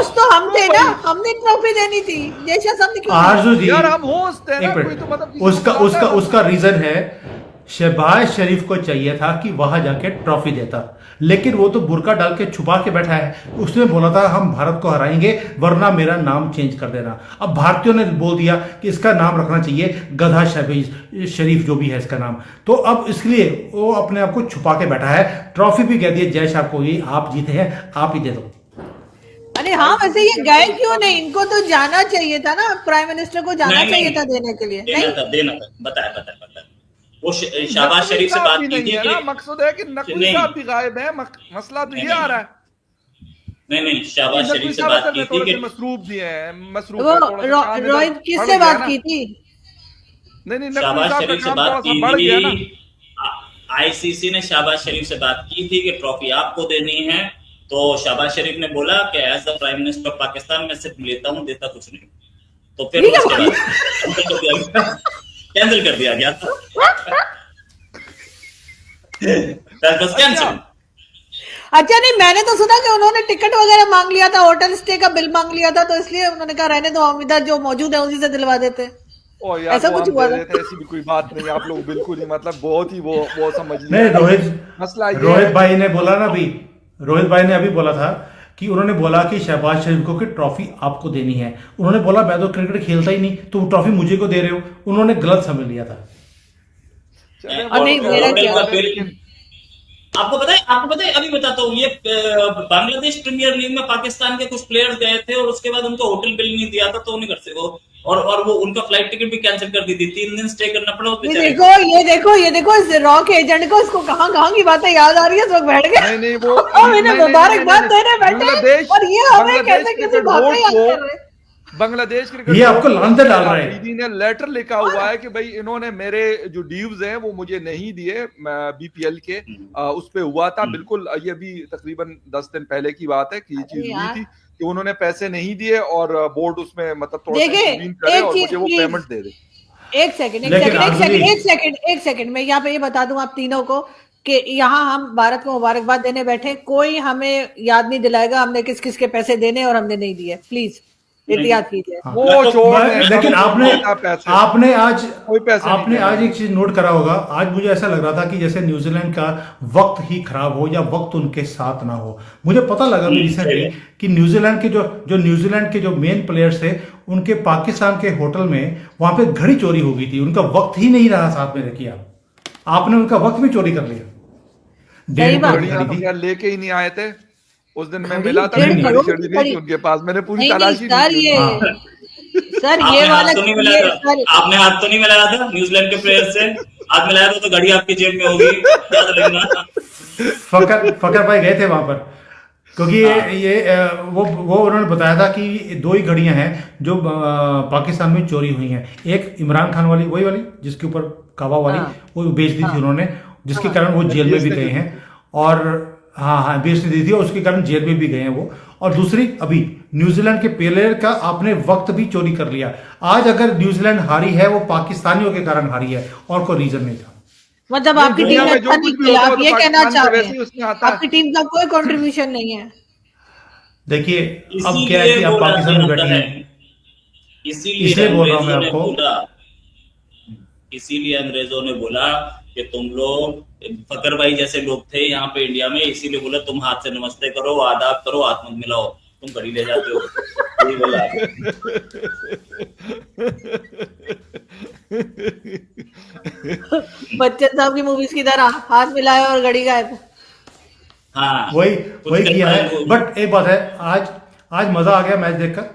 Host तो हम थे ना, हमने ट्रॉफी देनी थी। जयशाह साहब ने क्यों? आरजू जी यार हम होस्ट है ना, कोई तो मतलब उसका रीजन है, शहबाज शरीफ को चाहिए था कि वहां जाके ट्रॉफी देता, लेकिन वो तो बुर्का डाल के छुपा के बैठा है। उसने बोला था हम भारत को हराएंगे वरना मेरा नाम चेंज कर देना। अब भारतीयों ने बोल दिया कि इसका नाम रखना चाहिए गधा शहबाज शरीफ, जो भी है इसका नाम। तो अब इसलिए वो अपने आप को छुपा के बैठा है। ट्रॉफी भी कह दी जय शाह को, ये आप जीते हैं, आप ही दे दो। अरे हाँ, वैसे ये गए क्यों नहीं? इनको तो जाना चाहिए था ना, प्राइम मिनिस्टर को जाना चाहिए था देने के लिए। देना था, बताया वो शहबाज शरीफ से बात की थी ना, मकसद है कि नकवी साहब भी गायब है, मसला तो ये आ रहा है। नहीं, शहबाज शरीफ से बात की थी कि मसरूफ भी है, रोहित किससे बात की थी? नहीं, शहबाज शरीफ से बात की थी। आईसीसी ने शहबाज शरीफ से बात की थी कि ट्रॉफी आपको देनी है, तो शहबाज शरीफ ने बोला कि as the prime minister of Pakistan मैं सिर्फ लेता हूं, देता कुछ नहीं। तो फिर उसके बाद कैंसिल कर दिया गया था। कैंसिल। अच्छा, नहीं, मैंने तो सुना कि उन्होंने टिकट वगैरह मांग लिया था, होटल स्टे का बिल मांग लिया था, तो इसलिए उन्होंने कहा रहने दो, हम इधर जो मौजूद है उसी से दिलवा देते। ऐसा कुछ हुआ था? ऐसी भी कोई बात नहीं, आप लोग बिल्कुल ही मतलब बहुत ही वो समझ लिया। नहीं, मसला रोहित भाई ने बोला ना, अभी रोहित भाई ने अभी बोला था कि उन्होंने बोला कि शहबाज शरीफ को कि ट्रॉफी आपको देनी है। उन्होंने बोला मैं तो क्रिकेट खेलता ही नहीं, तो ट्रॉफी मुझे को दे रहे हो। उन्होंने गलत समझ लिया था। आपको पता है अभी बताता हूँ, ये बांग्लादेश प्रीमियर लीग में पाकिस्तान के कुछ प्लेयर्स गए थे और उसके बाद उनको होटल बिल नहीं दिया था, तो नहीं कर सके और वो उनका फ्लाइट टिकट भी कैंसिल कर दी थी। 3 दिन स्टे करना पड़ा। ये देखो इस रॉक एजेंट को, इसको कहाँ की बातें याद आ रही है, इस वक्त बैठ गए। नहीं वो इन्हें मुबारकबाद देने बैठे और ये हमें कैसे बातें याद कर रहे हैं। बांग्लादेश क्रिकेट ये आपको लांछन डाल रहा है। ने लेटर लिखा हुआ है कि भाई इन्होंने मेरे जो ड्यूज हैं वो मुझे नहीं दिए, बीपीएल के उस पे हुआ था। बिल्कुल, ये भी तकरीबन 10 दिन पहले की बात है कि ये चीज हुई थी कि उन्होंने पैसे नहीं दिए और बोर्ड उसमें मतलब थोड़ा करे और मुझे वो पेमेंट दे दे। एक सेकंड मैं यहाँ पे ये बता दूं आप तीनों को कि यहाँ हम भारत को मुबारकबाद देने बैठे, कोई हमें याद नहीं दिलाएगा हमने किस किस के पैसे देने और हमने नहीं दिए। प्लीज एहतियात कीजिए। लेकिन आपने आज एक चीज नोट करा होगा। आज मुझे ऐसा लग रहा था कि जैसे न्यूजीलैंड का वक्त ही खराब हो या वक्त उनके साथ ना हो। मुझे पता लगा रिसेंटली कि न्यूजीलैंड के जो मेन प्लेयर्स थे उनके पाकिस्तान के होटल में वहां पे घड़ी चोरी हो गई थी। उनका वक्त ही नहीं रहा साथ में रखिए। आपने उनका वक्त भी चोरी कर लिया। लेके ही नहीं आए थे उस दिन। मैं मिला था, उनके पास मैंने पूरी तलाशी की। सर ये वाला आपने हाथ तो नहीं मिलाया था न्यूजीलैंड के प्लेयर से? हाथ मिलाया था तो घड़ी आपकी जेब में होगी, याद रखना। फकर भाई गए थे वहां पर, क्योंकि वो उन्होंने बताया था कि 2 ही घड़ियां हैं जो पाकिस्तान में चोरी हुई हैं। एक इमरान खान वाली, वही वाली जिसके ऊपर काबा वाली, वो बेच दी थी उन्होंने, जिसके कारण वो जेल में भी गए हैं। और हाँ बेच दी थी और उसके कारण जेल में भी गए हैं वो। और दूसरी, अभी न्यूजीलैंड के प्लेयर का आपने वक्त भी चोरी कर लिया। आज अगर न्यूजीलैंड हारी है वो पाकिस्तानियों के कारण हारी है और कोई रीजन नहीं था। मतलब आपकी टीम ने अच्छा नहीं किया, आप ये कहना चाह रहे हैं? आपकी टीम का कोई कंट्रीब्यूशन नहीं है। देखिए अब क्या है कि आप पाकिस्तान में बैठे हैं, इसीलिए बोल रहा हूं मैं आपको। इसीलिए अंग्रेजों ने बोला कि तुम लोग, फकर भाई जैसे लोग थे यहाँ पे इंडिया में, इसीलिए बोला तुम हाथ से नमस्ते करो, आदाब करो, हाथ मत मिलाओ, तुम घड़ी ले जाते हो। यही बोला। बच्चन साहब की मूवीज की तरह हाथ मिलाया और घड़ी गायब। हाँ वही किया है। बट एक बात है, आज मजा आ गया मैच देखकर।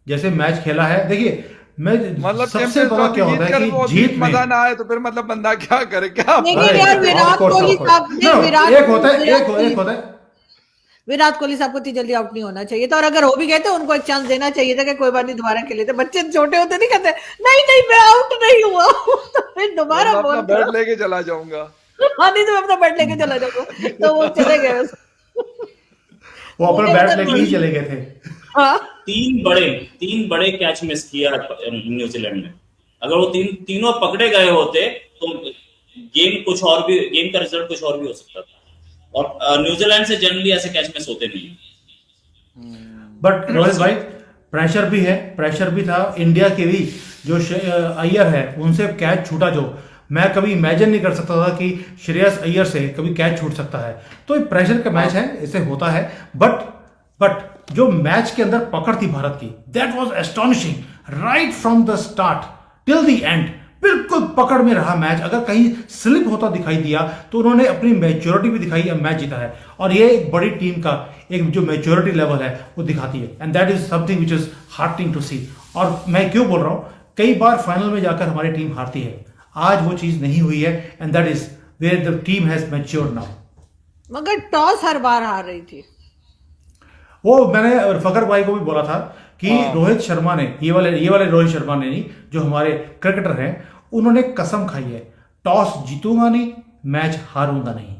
जैसे मैच खेला है, देखिए मतलब सबसे बड़ा क्या होता है कि जीत में मजा ना आए तो फिर मतलब बंदा क्या करे, क्या? विराट कोहली साहब, एक होता है विराट कोहली साहब को इतनी जल्दी आउट नहीं होना चाहिए था, और अगर हो भी गए तो उनको एक चांस देना चाहिए था कि कोई बात नहीं दोबारा खेले थे। बच्चे छोटे होते नहीं कहते नहीं मैं आउट नहीं हुआ तो फिर दोबारा बोल, बैट लेके चला जाऊंगा। हाँ नहीं तो मैं अपना बैट लेके चला जाऊंगा। तो वो चले गए, वो अपना बैट लेके ही चले गए थे। हाँ 3 बड़े कैच मिस किया न्यूजीलैंड ने। अगर वो तीनों पकड़े गए होते तो गेम का रिजल्ट कुछ और भी हो सकता था। और न्यूजीलैंड से जनरली ऐसे कैच मिस होते नहीं। बट रोहित भाई प्रेशर भी है, प्रेशर भी था इंडिया के भी। जो अय्यर है उनसे कैच छूटा, जो मैं कभी इमेजिन नहीं कर सकता था कि श्रेयस अय्यर से कभी कैच छूट सकता है। तो ये प्रेशर का मैच है, इसे होता है। बट जो मैच के अंदर पकड़ थी भारत की, that was astonishing right from the start till the end. बिल्कुल पकड़ में रहा मैच। अगर कहीं स्लिप होता दिखाई दिया तो उन्होंने अपनी मैच्योरिटी भी दिखाई, मैच जीता है। और ये एक बड़ी टीम का एक जो मैच्योरिटी लेवल है वो दिखाती है, and that is something which is hurting to see. और मैं क्यों बोल रहा हूं, कई बार फाइनल में जाकर हमारी टीम हारती है, आज वो चीज नहीं हुई है, and that is where the team has matured now. मगर टॉस हर बार हार रही थी। वो मैंने फकर भाई को भी बोला था कि रोहित शर्मा ने, ये वाले रोहित शर्मा ने नहीं, जो हमारे क्रिकेटर हैं, उन्होंने कसम खाई है, टॉस जीतूंगा नहीं, मैच हारूंगा नहीं।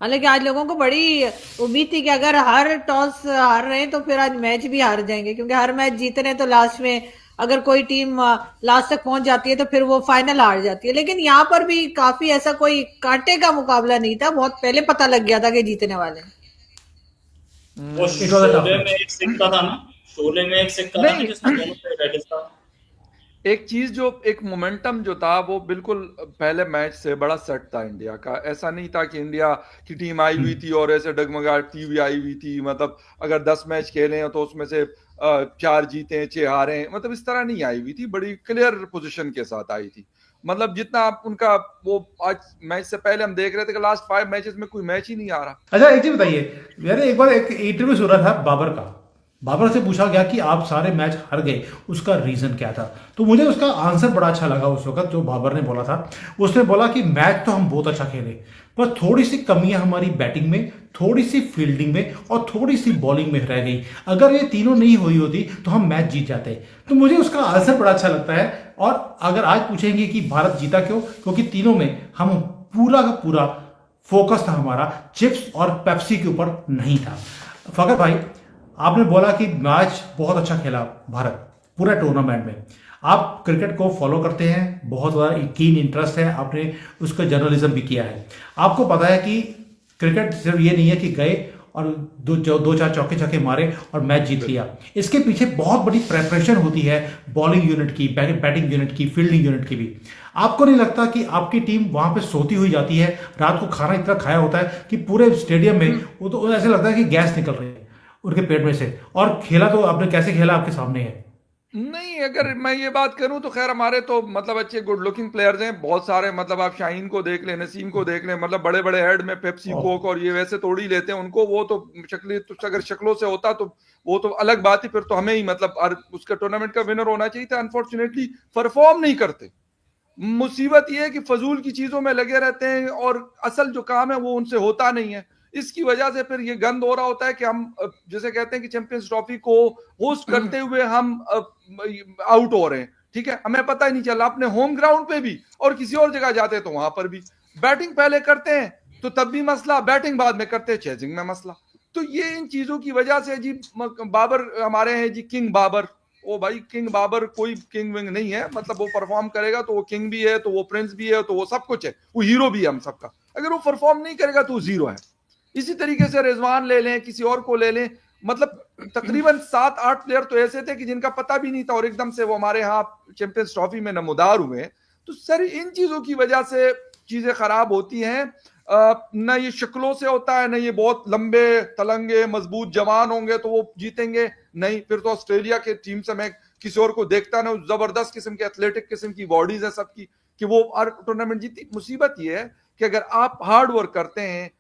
हालांकि आज लोगों को बड़ी उम्मीद थी कि अगर हर टॉस हार रहे हैं तो फिर आज मैच भी हार जाएंगे, क्योंकि हर मैच जीत रहे हैं तो लास्ट में अगर कोई टीम लास्ट तक पहुंच जाती है तो फिर वो फाइनल हार जाती है। लेकिन यहाँ पर भी काफी ऐसा कोई कांटे का मुकाबला नहीं था, बहुत पहले पता लग गया था कि जीतने वाले हैं। वो शोले में एक सिक्का था ना, शोले में एक सिक्का था जिसमें दोनों पे रेड था। एक चीज जो एक मोमेंटम जो था वो बिल्कुल पहले मैच से बड़ा सेट था इंडिया का। ऐसा नहीं था कि इंडिया की टीम आई हुई थी और ऐसे डगमगाती हुई आई हुई थी, मतलब अगर 10 मैच खेले हैं तो उसमें से 4 जीते 6 हारे, मतलब इस तरह नहीं आई हुई थी, बड़ी क्लियर पोजीशन के साथ आई थी। मतलब जितना आप उनका वो आज मैच से पहले हम देख रहे थे कि लास्ट 5 मैचेस में कोई मैच ही नहीं आ रहा। अच्छा एक चीज बताइए, मैंने एक बार एक इंटरव्यू सुना था बाबर का, बाबर से पूछा गया कि आप सारे मैच हार गए, उसका रीजन क्या था? तो मुझे उसका आंसर बड़ा अच्छा लगा उस वक्त, जो बाबर ने बोला था। उसने बोला कि मैच तो हम बहुत अच्छा खेले, पर थोड़ी सी कमियां हमारी बैटिंग में, थोड़ी सी फील्डिंग में और थोड़ी सी बॉलिंग में रह गई। अगर ये तीनों नहीं हुई होती तो हम मैच जीत जाते। तो मुझे उसका आंसर बड़ा अच्छा लगता है। और अगर आज पूछेंगे कि भारत जीता क्यों, क्योंकि तीनों में हम पूरा का पूरा फोकस था हमारा चिप्स और पेप्सी के ऊपर नहीं था। फकर भाई, आपने बोला कि मैच बहुत अच्छा खेला भारत पूरा टूर्नामेंट में। आप क्रिकेट को फॉलो करते हैं, बहुत ज़्यादा कीन इंटरेस्ट है, आपने उसका जर्नलिज्म भी किया है। आपको पता है कि क्रिकेट सिर्फ ये नहीं है कि गए और दो चार चौके छक्के मारे और मैच जीत लिया। इसके पीछे बहुत बड़ी प्रेपरेशन होती है, बॉलिंग यूनिट की, बैटिंग यूनिट की, फील्डिंग यूनिट की भी। आपको नहीं लगता कि आपकी टीम वहां पे सोती हुई जाती है, रात को खाना इतना खाया होता है कि पूरे स्टेडियम में वो तो ऐसे लगता है कि गैस निकल रही है उनके पेट में से? और खेला तो आपने कैसे खेला आपके सामने है। नहीं, अगर मैं ये बात करूं तो खैर हमारे तो मतलब अच्छे गुड लुकिंग प्लेयर्स हैं बहुत सारे। मतलब आप शाहीन को देख लें, नसीम को देख लें, मतलब बड़े बड़े हेड में पेप्सी कोक और ये वैसे तोड़ ही लेते हैं उनको। वो तो शक्ली तो अगर शक्लों से होता तो वो तो अलग बात ही, फिर तो हमें ही मतलब उसका टूर्नामेंट का विनर होना चाहिए था। अनफॉर्चुनेटली परफॉर्म नहीं करते। मुसीबत ये है कि फजूल की चीजों में लगे रहते हैं और असल जो काम है वो उनसे होता नहीं है। इसकी वजह से फिर ये गंद हो रहा होता है कि हम जैसे कहते हैं कि चैंपियंस ट्रॉफी को होस्ट करते हुए हम आउट हो रहे हैं। ठीक है, हमें पता ही नहीं चला। अपने होम ग्राउंड पे भी और किसी और जगह जाते तो वहां पर भी बैटिंग पहले करते हैं तो तब भी मसला, बैटिंग बाद में करते हैं चेजिंग में मसला। तो ये इन चीजों की वजह से जी बाबर हमारे हैं जी, किंग बाबर। ओ भाई, किंग बाबर कोई किंग विंग नहीं है। मतलब वो परफॉर्म करेगा तो वो किंग भी है, तो वो प्रिंस भी है, तो वो सब कुछ है, वो हीरो भी है हम सबका। अगर वो परफॉर्म नहीं करेगा तो वो जीरो है। इसी तरीके से रिजवान ले लें, किसी और को ले लें, मतलब तकरीबन 7-8 प्लेयर तो ऐसे थे कि जिनका पता भी नहीं था और एकदम से वो हमारे यहाँ चैंपियंस ट्रॉफी में नमोदार हुए। तो सर इन चीजों की वजह से चीजें खराब होती हैं। न ये शक्लों से होता है, न ये बहुत लंबे तलंगे मजबूत जवान होंगे तो वो जीतेंगे। नहीं, फिर तो ऑस्ट्रेलिया के टीम से मैं किसी और को देखता ना, जबरदस्त किस्म के एथलेटिक किस्म की बॉडीज है सबकी, कि वो हर टूर्नामेंट जीती। मुसीबत ये है कि अगर आप हार्ड वर्क करते हैं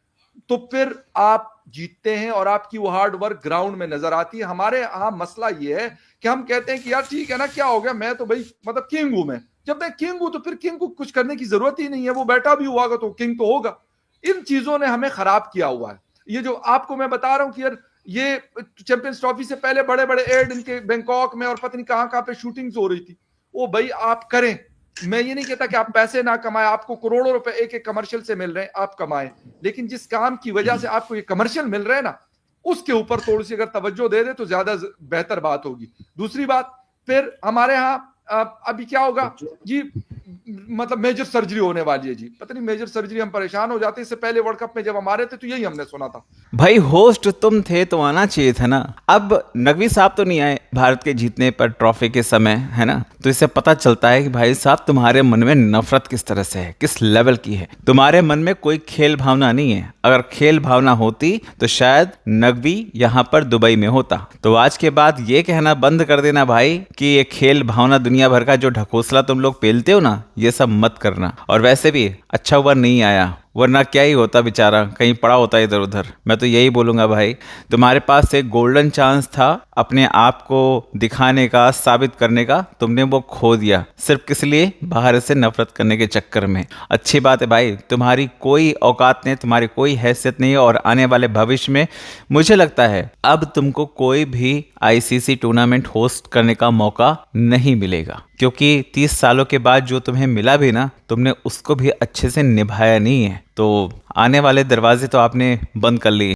तो फिर आप जीतते हैं और आपकी वो हार्ड वर्क ग्राउंड में नजर आती है। हमारे यहाँ मसला ये है कि हम कहते हैं कि यार ठीक है ना, क्या हो गया, मैं तो भाई मतलब किंग हूं। मैं जब मैं किंग हूं तो फिर किंग को कुछ करने की जरूरत ही नहीं है, वो बैठा भी हुआ तो किंग तो होगा। इन चीजों ने हमें खराब किया हुआ है। ये जो आपको मैं बता रहा हूं कि यार ये चैंपियंस ट्रॉफी से पहले बड़े बड़े एड इनके बैंकॉक में और पता नहीं कहां पे शूटिंग्स हो रही थी। वो भाई आप करें, मैं ये नहीं कहता कि आप पैसे ना कमाएं, आपको करोड़ों रुपए एक एक कमर्शियल से मिल रहे हैं, आप कमाएं, लेकिन जिस काम की वजह से आपको ये कमर्शियल मिल रहे हैं ना, उसके ऊपर थोड़ी सी अगर तवज्जो दे दे तो ज्यादा बेहतर बात होगी। दूसरी बात, फिर हमारे यहाँ अभी क्या होगा जी, मतलब मेजर सर्जरी होने वाली है जी। पता नहीं मेजर सर्जरी, हम परेशान हो जाते हैं। इससे पहले वर्ल्ड कप में जब हम आ रहे थे तो यही हमने सुना था। भाई होस्ट तुम थे तो आना चाहिए था ना। अब नकवी साहब तो नहीं आए भारत के जीतने पर ट्रॉफी के समय, है ना, तो इससे पता चलता है कि भाई साहब तुम्हारे मन में नफरत किस तरह से है, किस लेवल की है। तुम्हारे मन में कोई खेल भावना नहीं है। अगर खेल भावना होती तो शायद नकवी यहाँ पर दुबई में होता। तो आज के बाद ये कहना बंद कर देना भाई कि ये खेल भावना दुनिया भर का जो ढकोसला तुम लोग पेलते हो ना, ये सब मत करना। और वैसे भी अच्छा हुआ नहीं आया, वरना क्या ही होता, बेचारा कहीं पड़ा होता इधर उधर। मैं तो यही बोलूंगा भाई, तुम्हारे पास एक गोल्डन चांस था अपने आप को दिखाने का, साबित करने का, तुमने वो खो दिया सिर्फ किस लिए, बाहर से नफरत करने के चक्कर में। अच्छी बात है भाई, तुम्हारी कोई औकात नहीं, तुम्हारी कोई हैसियत नहीं है। और आने वाले भविष्य में मुझे लगता है अब तुमको कोई भी आईसीसी टूर्नामेंट होस्ट करने का मौका नहीं मिलेगा, क्योंकि 30 सालों के बाद जो तुम्हें मिला भी ना, तुमने उसको भी अच्छे से निभाया नहीं है। तो आने वाले दरवाजे तो आपने बंद कर लिए।